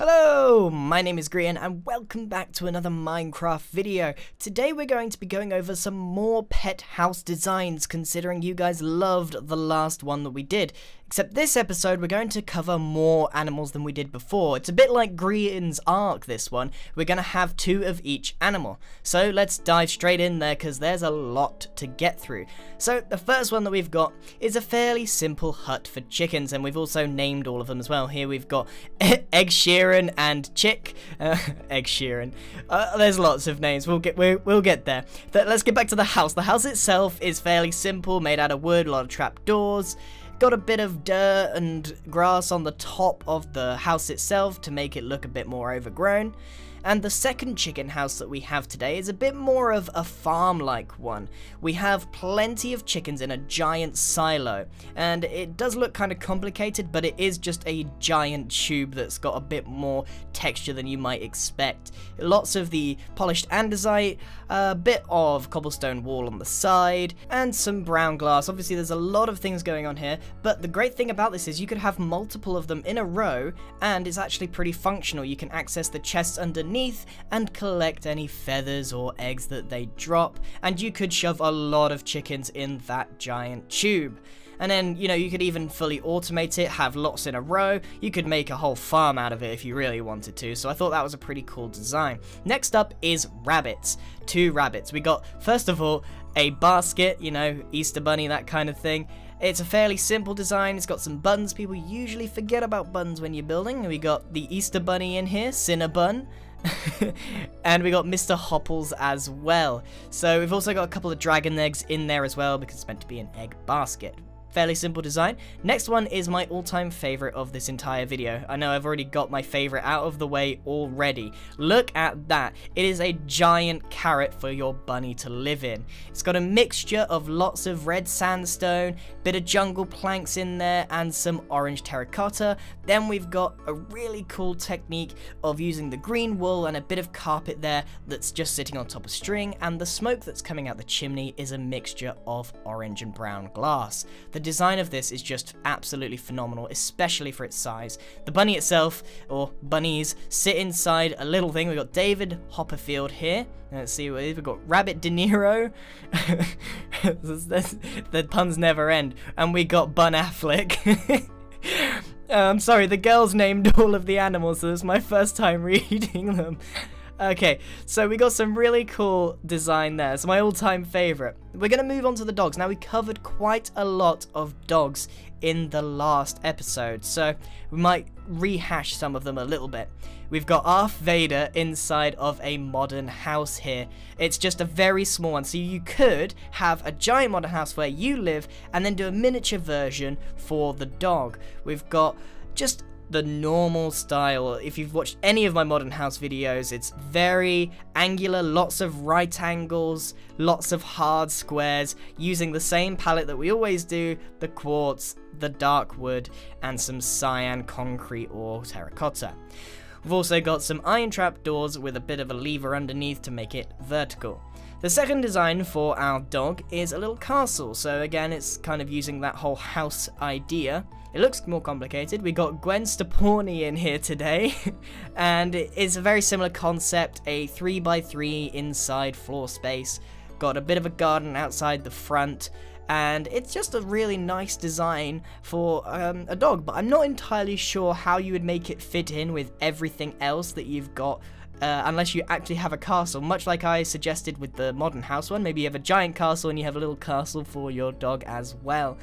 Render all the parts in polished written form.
Hello, my name is Grian and welcome back to another Minecraft video. Today we're going to be going over some more pet house designs, considering you guys loved the last one that we did. Except this episode we're going to cover more animals than we did before. It's a bit like Grian's arc, this one. We're going to have 2 of each animal. So let's dive straight in there because there's a lot to get through. So the first one that we've got is a fairly simple hut for chickens, and we've also named all of them as well. Here we've got Egg Sheeran and Chick. Egg Sheeran. There's lots of names. We'll get there. Let's get back to the house. The house itself is fairly simple, made out of wood, a lot of trapdoors. Got a bit of dirt and grass on the top of the house itself to make it look a bit more overgrown. And the second chicken house that we have today is a bit more of a farm-like one. We have plenty of chickens in a giant silo, and it does look kind of complicated, but it is just a giant tube that's got a bit more texture than you might expect. Lots of the polished andesite, a bit of cobblestone wall on the side, and some brown glass. Obviously there's a lot of things going on here, but the great thing about this is you could have multiple of them in a row, and it's actually pretty functional. You can access the chests underneath and collect any feathers or eggs that they drop, and you could shove a lot of chickens in that giant tube. And then, you know, you could even fully automate it, have lots in a row. You could make a whole farm out of it if you really wanted to, so I thought that was a pretty cool design. Next up is rabbits. 2 rabbits. We got, first of all, a basket, you know, Easter bunny, that kind of thing. It's a fairly simple design. It's got some buttons. People usually forget about buttons when you're building. We got the Easter bunny in here, Cinnabon. And we got Mr. Hopples as well. So we've also got a couple of dragon eggs in there as well because it's meant to be an egg basket. Fairly simple design. Next one is my all-time favorite of this entire video. I know I've already got my favorite out of the way already. Look at that. It is a giant carrot for your bunny to live in. It's got a mixture of lots of red sandstone, bit of jungle planks in there, and some orange terracotta. Then we've got a really cool technique of using the green wool and a bit of carpet there that's just sitting on top of string, and the smoke that's coming out the chimney is a mixture of orange and brown glass. The design of this is just absolutely phenomenal, especially for its size. The bunny itself, or bunnies, sit inside a little thing. We've got David Hopperfield here. Let's see, we've got Rabbit De Niro. The puns never end. And we got Bun Affleck. I'm sorry, the girls named all of the animals, so this is my first time reading them. Okay, so we got some really cool design there. It's my all-time favorite. We're going to move on to the dogs. Now, we covered quite a lot of dogs in the last episode, so we might rehash some of them a little bit. We've got Darth Vader inside of a modern house here. It's just a very small one, so you could have a giant modern house where you live and then do a miniature version for the dog. We've got just the normal style. If you've watched any of my modern house videos, it's very angular, lots of right angles, lots of hard squares, using the same palette that we always do, the quartz, the dark wood, and some cyan concrete or terracotta. We've also got some iron trap doors with a bit of a lever underneath to make it vertical. The second design for our dog is a little castle, so again it's kind of using that whole house idea. It looks more complicated. We got Gwen Stefani in here today, and it's a very similar concept, a 3x3 inside floor space, got a bit of a garden outside the front, and it's just a really nice design for a dog, but I'm not entirely sure how you would make it fit in with everything else that you've got, unless you actually have a castle, much like I suggested with the modern house one. Maybe you have a giant castle and you have a little castle for your dog as well.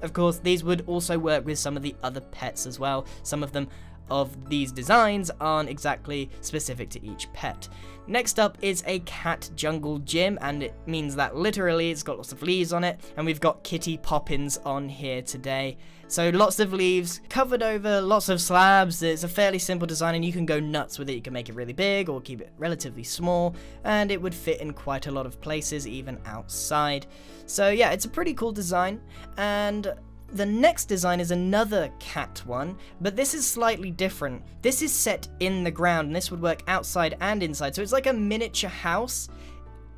Of course, these would also work with some of the other pets as well. Some of them of these designs aren't exactly specific to each pet. Next up is a cat jungle gym, and it means that literally it's got lots of leaves on it, and we've got Kitty Poppins on here today. So lots of leaves covered over lots of slabs. It's a fairly simple design and you can go nuts with it. You can make it really big or keep it relatively small, and it would fit in quite a lot of places, even outside. So yeah, it's a pretty cool design. And the next design is another cat one, but this is slightly different. This is set in the ground, and this would work outside and inside. So it's like a miniature house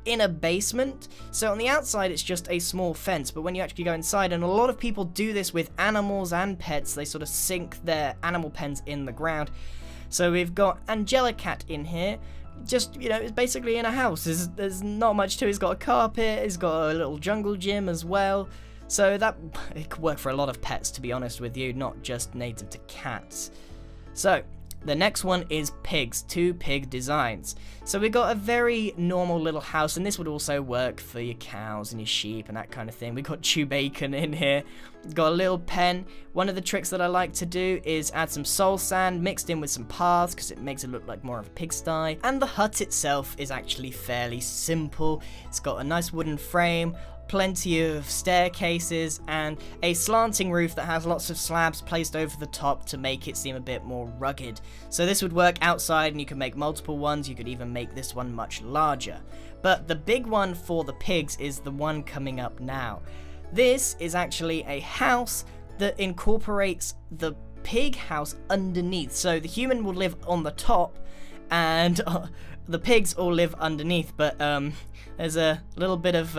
in a basement. So on the outside it's just a small fence, but when you actually go inside, and a lot of people do this with animals and pets, they sort of sink their animal pens in the ground. So we've got Angelicat in here. Just, you know, it's basically in a house. There's not much to it. It's got a carpet, it's got a little jungle gym as well. So it could work for a lot of pets, to be honest with you, not just native to cats. So the next one is pigs, 2 pig designs. So we've got a very normal little house, and this would also work for your cows and your sheep and that kind of thing. We've got chew bacon in here. We've got a little pen. One of the tricks that I like to do is add some soul sand mixed in with some paths because it makes it look like more of a pigsty. And the hut itself is actually fairly simple. It's got a nice wooden frame, plenty of staircases, and a slanting roof that has lots of slabs placed over the top to make it seem a bit more rugged. So this would work outside, and you could make multiple ones. You could even make this one much larger. But the big one for the pigs is the one coming up now. This is actually a house that incorporates the pig house underneath. So the human will live on the top, and the pigs all live underneath. But there's a little bit of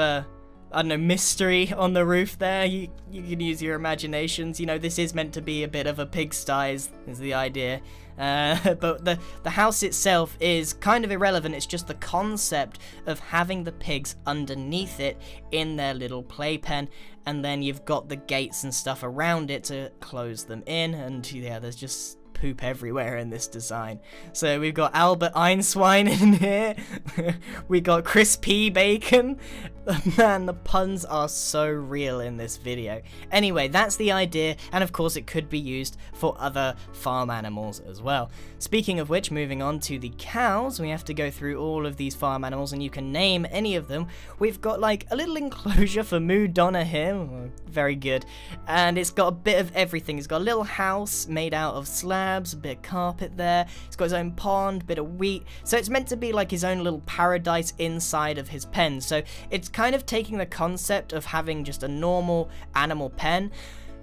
I don't know, mystery on the roof there. You can use your imaginations. You know, this is meant to be a bit of a pigsty is the idea. But the house itself is kind of irrelevant. It's just the concept of having the pigs underneath it in their little playpen, and then you've got the gates and stuff around it to close them in, and yeah, there's just poop everywhere in this design. So we've got Albert Einstein in here. We got crispy bacon. Man, the puns are so real in this video. Anyway, that's the idea, and of course it could be used for other farm animals as well. Speaking of which, moving on to the cows, we have to go through all of these farm animals, and you can name any of them. We've got like a little enclosure for Moo Donna here, very good, and it's got a bit of everything. It's got a little house made out of slabs, a bit of carpet there, it's got his own pond, bit of wheat, so it's meant to be like his own little paradise inside of his pen. So it's kind of taking the concept of having just a normal animal pen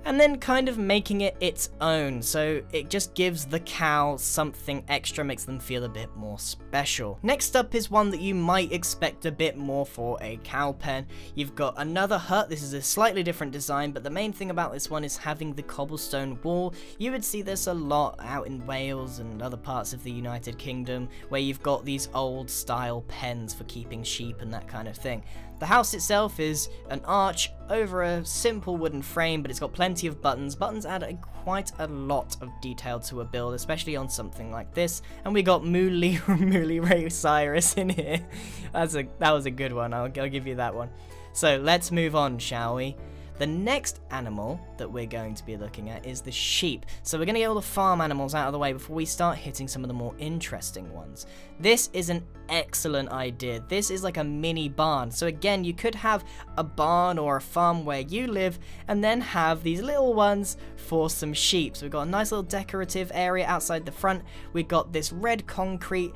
and then kind of making it its own, so it just gives the cow something extra, makes them feel a bit more special. Next up is one that you might expect a bit more for a cow pen. You've got another hut. This is a slightly different design, but the main thing about this one is having the cobblestone wall. You would see this a lot out in Wales and other parts of the United Kingdom, where you've got these old style pens for keeping sheep and that kind of thing. The house itself is an arch over a simple wooden frame, but it's got plenty of buttons. Buttons add quite a lot of detail to a build, especially on something like this. And we got Mooley Ray Cyrus in here. That was a good one, I'll give you that one. So let's move on, shall we? The next animal that we're going to be looking at is the sheep. So we're going to get all the farm animals out of the way before we start hitting some of the more interesting ones. This is an excellent idea. This is like a mini barn. So again, you could have a barn or a farm where you live and then have these little ones for some sheep. So we've got a nice little decorative area outside the front. We've got this red concrete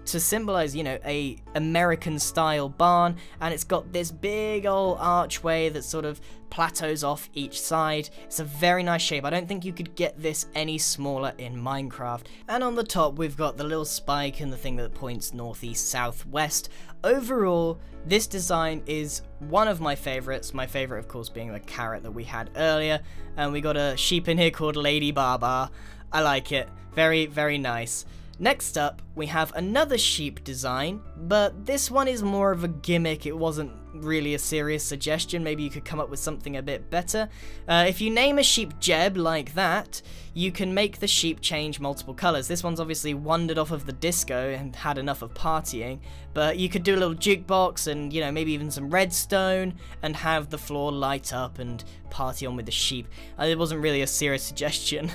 to symbolize, you know, a American style barn, and it's got this big old archway that sort of plateaus off each side. It's a very nice shape. I don't think you could get this any smaller in Minecraft. And on the top we've got the little spike and the thing that points northeast southwest. Overall, this design is one of my favorites. My favorite, of course, being the carrot that we had earlier, and we got a sheep in here called Lady Baba. I like it. Very, very nice. Next up, we have another sheep design, but this one is more of a gimmick. It wasn't really a serious suggestion. Maybe you could come up with something a bit better. If you name a sheep Jeb like that, you can make the sheep change multiple colors. This one's obviously wandered off of the disco and had enough of partying, but you could do a little jukebox and, you know, maybe even some redstone and have the floor light up and party on with the sheep. It wasn't really a serious suggestion.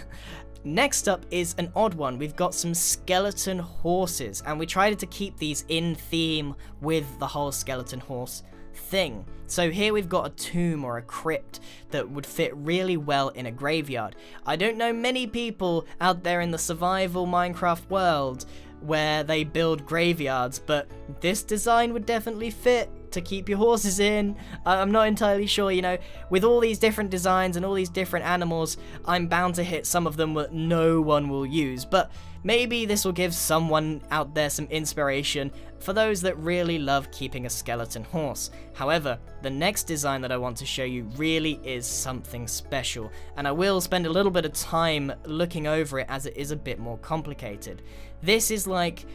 Next up is an odd one. We've got some skeleton horses, and we tried to keep these in theme with the whole skeleton horse thing. So here we've got a tomb or a crypt that would fit really well in a graveyard. I don't know many people out there in the survival Minecraft world where they build graveyards, but this design would definitely fit to keep your horses in. I'm not entirely sure, you know, with all these different designs and all these different animals, I'm bound to hit some of them that no one will use, but maybe this will give someone out there some inspiration for those that really love keeping a skeleton horse. However, the next design that I want to show you really is something special, and I will spend a little bit of time looking over it as it is a bit more complicated. This is like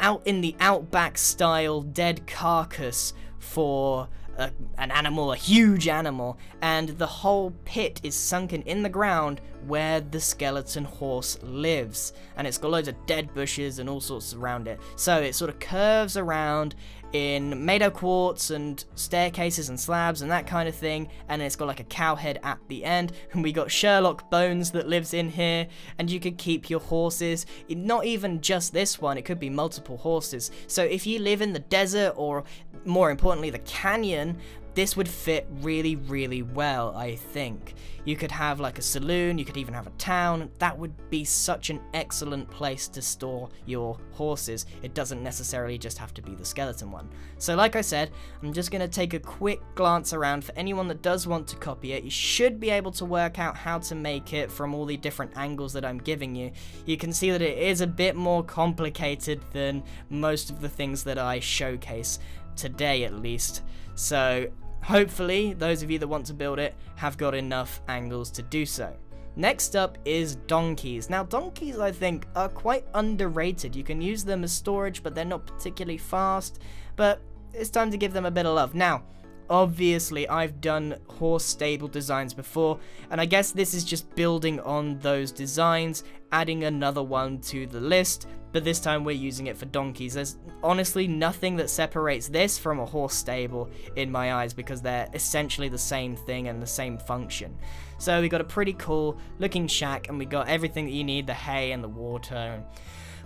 out in the outback style dead carcass for an animal, a huge animal, and the whole pit is sunken in the ground where the skeleton horse lives, and it's got loads of dead bushes and all sorts around it. So it sort of curves around in made of quartz and staircases and slabs and that kind of thing, and it's got like a cow head at the end, and we got Sherlock Bones that lives in here, and you could keep your horses. Not even just this one, it could be multiple horses. So if you live in the desert, or more importantly the canyon, this would fit really, really well, I think. You could have like a saloon, you could even have a town. That would be such an excellent place to store your horses. It doesn't necessarily just have to be the skeleton one. So like I said, I'm just going to take a quick glance around. For anyone that does want to copy it, you should be able to work out how to make it from all the different angles that I'm giving you. You can see that it is a bit more complicated than most of the things that I showcase today, at least. So hopefully those of you that want to build it have got enough angles to do so. Next up is donkeys. Now donkeys, I think, are quite underrated. You can use them as storage, but they're not particularly fast, but it's time to give them a bit of love. Now obviously I've done horse stable designs before, and I guess this is just building on those designs, adding another one to the list, but this time we're using it for donkeys. There's honestly nothing that separates this from a horse stable in my eyes, because they're essentially the same thing and the same function. So we got a pretty cool looking shack, and we got everything that you need, the hay and the water and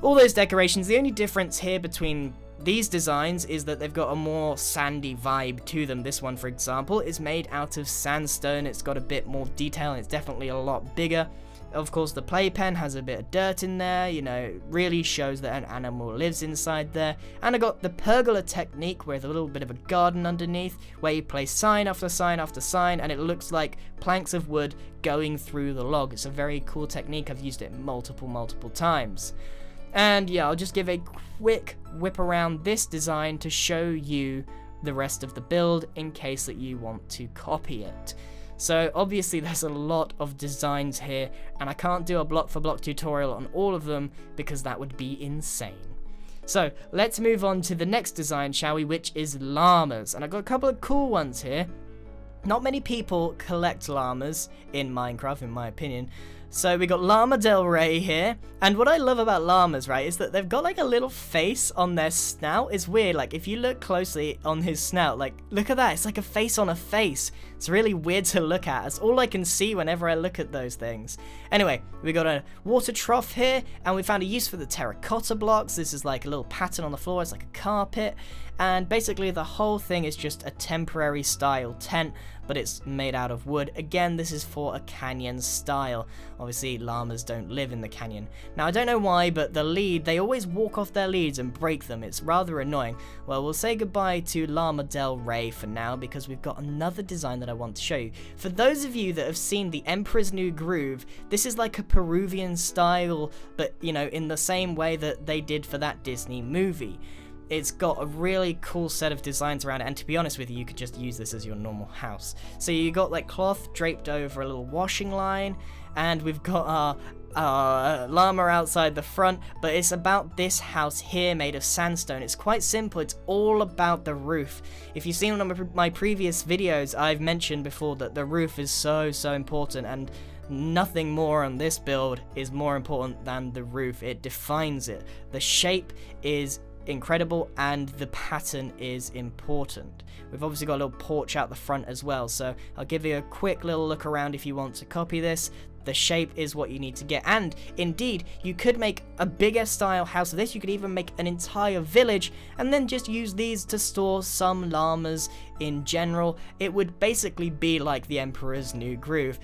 all those decorations. The only difference here between these designs is that they've got a more sandy vibe to them. This one, for example, is made out of sandstone. It's got a bit more detail, and it's definitely a lot bigger. Of course, the playpen has a bit of dirt in there, you know, really shows that an animal lives inside there. And I got the pergola technique with a little bit of a garden underneath, where you place sign after sign after sign, and it looks like planks of wood going through the log. It's a very cool technique. I've used it multiple times. And yeah, I'll just give a quick whip around this design to show you the rest of the build in case that you want to copy it. So obviously there's a lot of designs here, and I can't do a block for block tutorial on all of them because that would be insane. So let's move on to the next design, shall we, which is llamas. And I've got a couple of cool ones here. Not many people collect llamas in Minecraft, in my opinion. So we got Llama Del Rey here, and what I love about llamas, right, is that they've got like a little face on their snout. It's weird, like if you look closely on his snout, like look at that, it's like a face on a face. It's really weird to look at. It's all I can see whenever I look at those things. Anyway, we got a water trough here, and we found a use for the terracotta blocks. This is like a little pattern on the floor, it's like a carpet, and basically the whole thing is just a temporary style tent, but it's made out of wood. Again, this is for a canyon style. Obviously, llamas don't live in the canyon. Now, I don't know why, but the lead, they always walk off their leads and break them. It's rather annoying. Well, we'll say goodbye to Llama Del Rey for now, because we've got another design that I want to show you. For those of you that have seen The Emperor's New Groove, this is like a Peruvian style, but, you know, in the same way that they did for that Disney movie. It's got a really cool set of designs around it, and to be honest with you, you could just use this as your normal house. So you got like cloth draped over a little washing line, and we've got our llama outside the front, but it's about this house here made of sandstone. It's quite simple. It's all about the roof. If you've seen one of my previous videos, I've mentioned before that the roof is so important, and nothing more on this build is more important than the roof. It defines it. The shape is incredible, and the pattern is important. We've obviously got a little porch out the front as well, so I'll give you a quick little look around if you want to copy this. The shape is what you need to get, and indeed you could make a bigger style house of this. You could even make an entire village and then just use these to store some llamas in general. It would basically be like The Emperor's New Groove,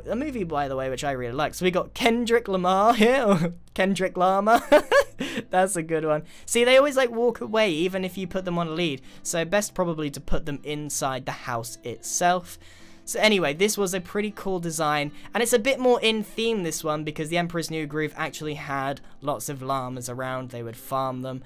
a movie, by the way, which I really like. So we got Kendrick Lama here, or Kendrick Lama. That's a good one. See, they always like walk away even if you put them on a lead, so best probably to put them inside the house itself. So anyway, this was a pretty cool design, and it's a bit more in theme, this one, because the Emperor's New Groove actually had lots of llamas around. They would farm them,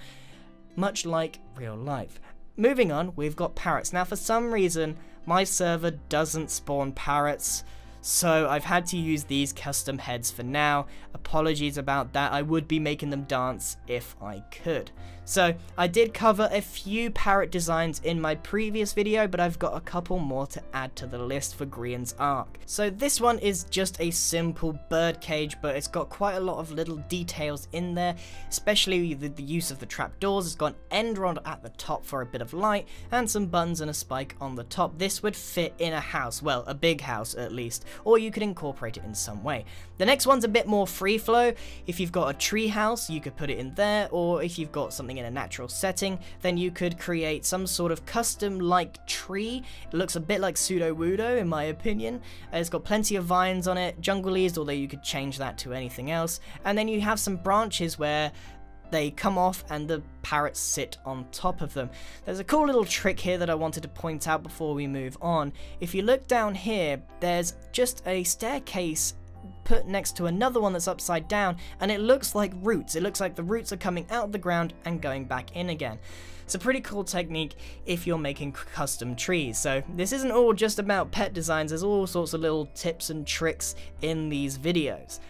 much like real life. Moving on, we've got parrots. Now, for some reason, my server doesn't spawn parrots, so I've had to use these custom heads for now. Apologies about that. I would be making them dance if I could. So I did cover a few parrot designs in my previous video, but I've got a couple more to add to the list for Grian's arc. So this one is just a simple bird cage, but it's got quite a lot of little details in there, especially the use of the trapdoors. It's got an end rod at the top for a bit of light, and some buttons and a spike on the top. This would fit in a house, well, a big house at least, or you could incorporate it in some way. The next one's a bit more free flow. If you've got a tree house, you could put it in there, or if you've got something in a natural setting, then you could create some sort of custom like tree. It looks a bit like pseudo-wudo in my opinion. It's got plenty of vines on it, junglese, although you could change that to anything else, and then you have some branches where they come off and the parrots sit on top of them. There's a cool little trick here that I wanted to point out before we move on. If you look down here, there's just a staircase put next to another one that's upside down, and it looks like roots. It looks like the roots are coming out of the ground and going back in again. It's a pretty cool technique if you're making custom trees. So this isn't all just about pet designs. There's all sorts of little tips and tricks in these videos.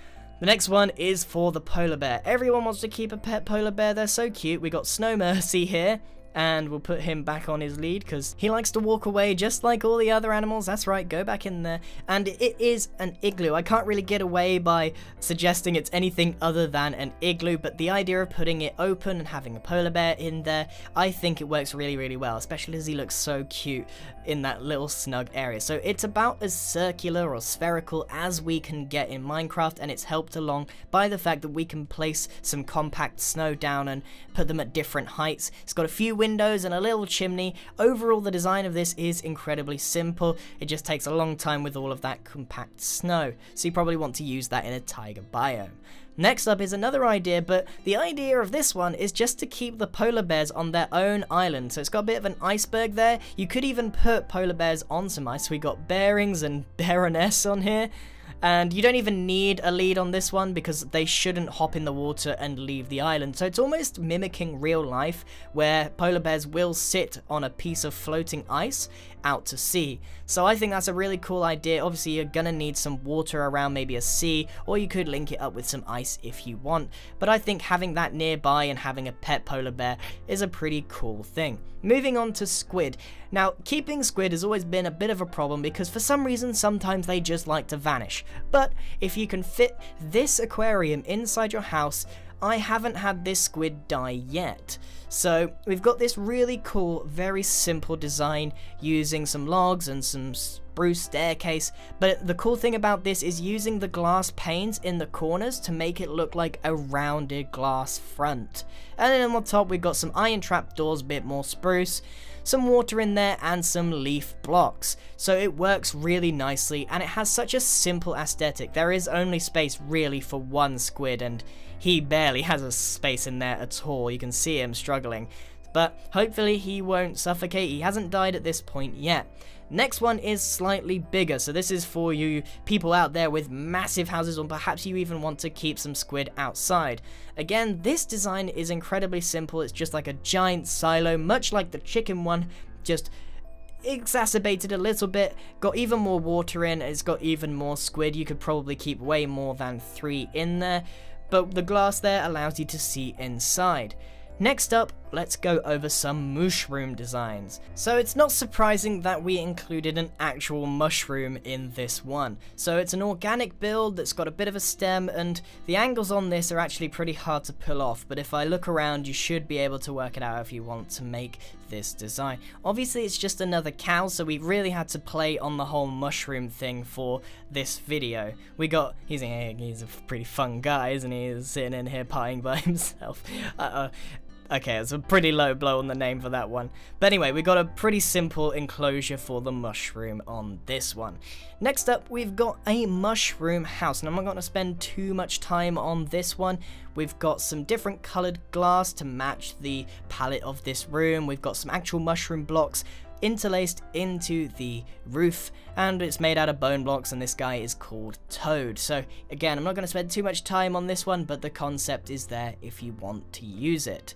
The next one is for the polar bear. Everyone wants to keep a pet polar bear. They're so cute. We got Snow Mercy here, and we'll put him back on his lead because he likes to walk away just like all the other animals. That's right, go back in there. And it is an igloo. I can't really get away by suggesting it's anything other than an igloo, but the idea of putting it open and having a polar bear in there, I think it works really, really well, especially as he looks so cute in that little snug area. So it's about as circular or spherical as we can get in Minecraft, and it's helped along by the fact that we can place some compact snow down and put them at different heights. It's got a few windows and a little chimney. Overall, the design of this is incredibly simple. It just takes a long time with all of that compact snow, so you probably want to use that in a taiga biome. Next up is another idea, but the idea of this one is just to keep the polar bears on their own island. So it's got a bit of an iceberg there. You could even put polar bears on some ice. We got Bearings and Baroness on here. And you don't even need a lead on this one because they shouldn't hop in the water and leave the island. So it's almost mimicking real life, where polar bears will sit on a piece of floating ice out to sea. So I think that's a really cool idea. Obviously you're gonna need some water around, maybe a sea, or you could link it up with some ice if you want. But I think having that nearby and having a pet polar bear is a pretty cool thing. Moving on to squid. Now, keeping squid has always been a bit of a problem because for some reason sometimes they just like to vanish. But if you can fit this aquarium inside your house, I haven't had this squid die yet. So we've got this really cool, very simple design using some logs and some spruce staircase, but the cool thing about this is using the glass panes in the corners to make it look like a rounded glass front. And then on the top we've got some iron trapdoors, a bit more spruce, some water in there, and some leaf blocks. So it works really nicely, and it has such a simple aesthetic. There is only space really for one squid, and he barely has a space in there at all. You can see him struggling, but hopefully he won't suffocate. He hasn't died at this point yet. Next one is slightly bigger, so this is for you people out there with massive houses, or perhaps you even want to keep some squid outside. Again, this design is incredibly simple. It's just like a giant silo, much like the chicken one, just exacerbated a little bit, got even more water in, it's got even more squid. You could probably keep way more than 3 in there, but the glass there allows you to see inside. Next up, let's go over some mushroom designs. So it's not surprising that we included an actual mushroom in this one. So it's an organic build that's got a bit of a stem, and the angles on this are actually pretty hard to pull off, but if I look around you should be able to work it out if you want to make this design. Obviously it's just another cow, so we really had to play on the whole mushroom thing for this video. We got, he's a pretty fun guy, isn't he? He's sitting in here pieing by himself. Okay, it's a pretty low blow on the name for that one. But anyway, we got a pretty simple enclosure for the mushroom on this one. Next up, we've got a mushroom house, and I'm not going to spend too much time on this one. We've got some different coloured glass to match the palette of this room. We've got some actual mushroom blocks. interlaced into the roof, and it's made out of bone blocks, and this guy is called Toad. So again, I'm not going to spend too much time on this one, but the concept is there if you want to use it.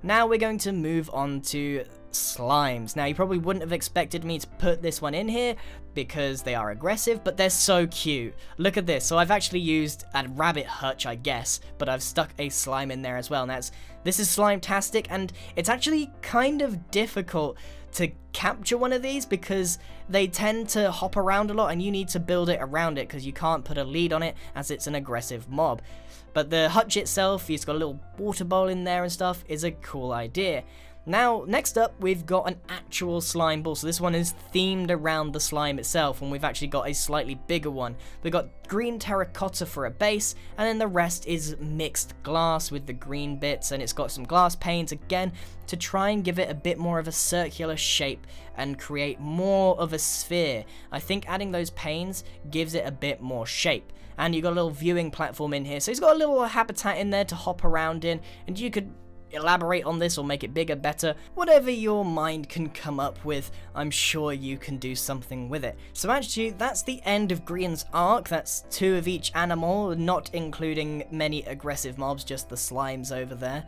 Now we're going to move on to slimes. Now you probably wouldn't have expected me to put this one in here because they are aggressive, but they're so cute. Look at this. So I've actually used a rabbit hutch, I guess, but I've stuck a slime in there as well. Now this is Slime-tastic, and it's actually kind of difficult to capture one of these because they tend to hop around a lot, and you need to build it around it because you can't put a lead on it as it's an aggressive mob. But the hutch itself, it's got a little water bowl in there and stuff, is a cool idea. Now, next up, we've got an actual slime ball. So this one is themed around the slime itself, and we've actually got a slightly bigger one. We've got green terracotta for a base, and then the rest is mixed glass with the green bits, and it's got some glass panes again to try and give it a bit more of a circular shape and create more of a sphere. I think adding those panes gives it a bit more shape. And you've got a little viewing platform in here, so it's got a little habitat in there to hop around in, and you could elaborate on this or make it bigger, better, whatever your mind can come up with. I'm sure you can do something with it. So actually, that's the end of Grian's arc. That's 2 of each animal, not including many aggressive mobs, just the slimes over there.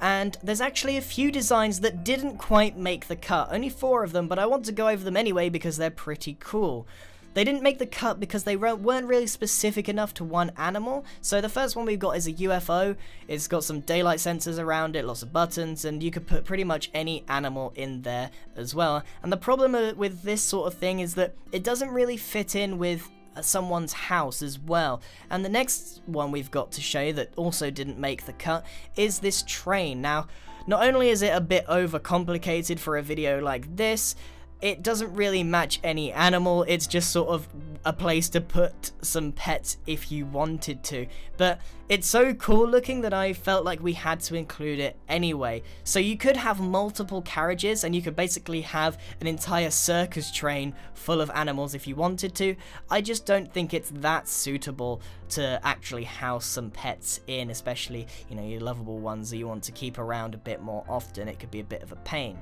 And there's actually a few designs that didn't quite make the cut, only 4 of them, but I want to go over them anyway because they're pretty cool. They didn't make the cut because they weren't really specific enough to one animal. So the first one we've got is a UFO. It's got some daylight sensors around it, lots of buttons, and you could put pretty much any animal in there as well. And the problem with this sort of thing is that it doesn't really fit in with someone's house as well. And the next one we've got to show you that also didn't make the cut is this train. Now, not only is it a bit overcomplicated for a video like this, it doesn't really match any animal. It's just sort of a place to put some pets if you wanted to. But it's so cool looking that I felt like we had to include it anyway. So you could have multiple carriages, and you could basically have an entire circus train full of animals if you wanted to. I just don't think it's that suitable to actually house some pets in, especially, you know, your lovable ones that you want to keep around a bit more often. It could be a bit of a pain.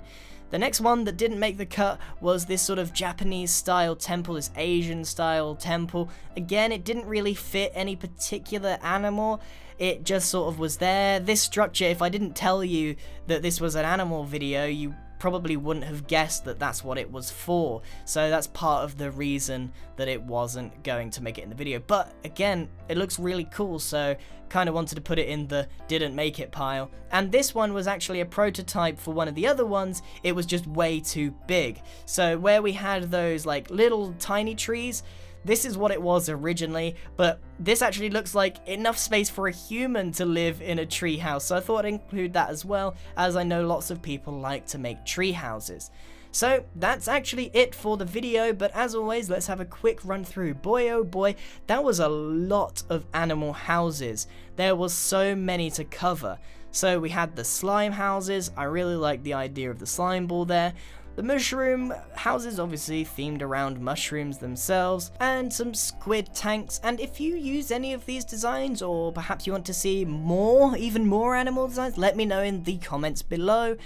The next one that didn't make the cut was this sort of Japanese style temple, this Asian style temple. Again, it didn't really fit any particular animal. It just sort of was there. This structure, if I didn't tell you that this was an animal video, you probably wouldn't have guessed that that's what it was for. So that's part of the reason that it wasn't going to make it in the video. But again, it looks really cool, so kind of wanted to put it in the didn't make it pile. And this one was actually a prototype for one of the other ones. It was just way too big. So where we had those like little tiny trees, this is what it was originally, but this actually looks like enough space for a human to live in a tree house. So I thought I'd include that as well, as I know lots of people like to make tree houses. So that's actually it for the video, but as always, let's have a quick run through. Boy oh boy, that was a lot of animal houses. There was so many to cover. So we had the slime houses. I really like the idea of the slime ball there. The mushroom houses, obviously themed around mushrooms themselves, and some squid tanks. And if you use any of these designs, or perhaps you want to see more, even more animal designs, let me know in the comments below.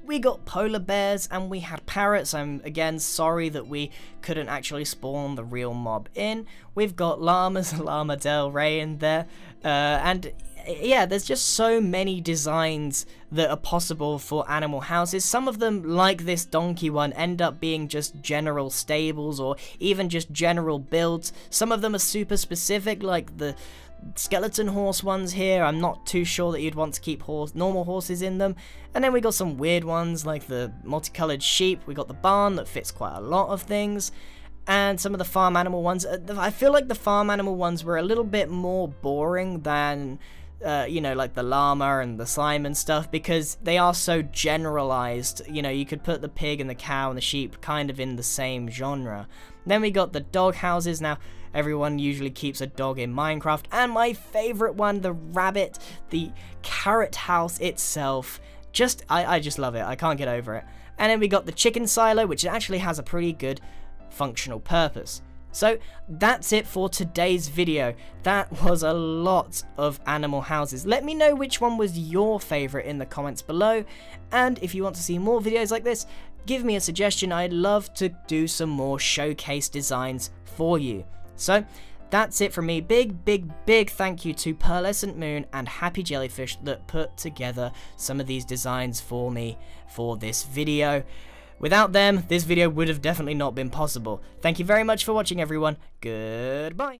We got polar bears and we had parrots. I'm again sorry that we couldn't actually spawn the real mob in. We've got llamas, Llama Del Rey in there, and yeah, there's just so many designs that are possible for animal houses. Some of them, like this donkey one, end up being just general stables or even just general builds. Some of them are super specific, like the skeleton horse ones here. I'm not too sure that you'd want to keep normal horses in them. And then we got some weird ones like the multicolored sheep. We got the barn that fits quite a lot of things. And some of the farm animal ones. I feel like the farm animal ones were a little bit more boring than you know, like the llama and the slime and stuff, because they are so generalized. You know, you could put the pig and the cow and the sheep kind of in the same genre. Then we got the dog houses. Now, everyone usually keeps a dog in Minecraft, and my favorite one, the rabbit, the carrot house itself. I just love it. I can't get over it. And then we got the chicken silo, which actually has a pretty good functional purpose. So that's it for today's video. That was a lot of animal houses. Let me know which one was your favorite in the comments below, and if you want to see more videos like this, give me a suggestion. I'd love to do some more showcase designs for you. So that's it from me. Big thank you to Pearlescentmoon and Happyjellyfish that put together some of these designs for me for this video. Without them, this video would have definitely not been possible. Thank you very much for watching, everyone. Goodbye.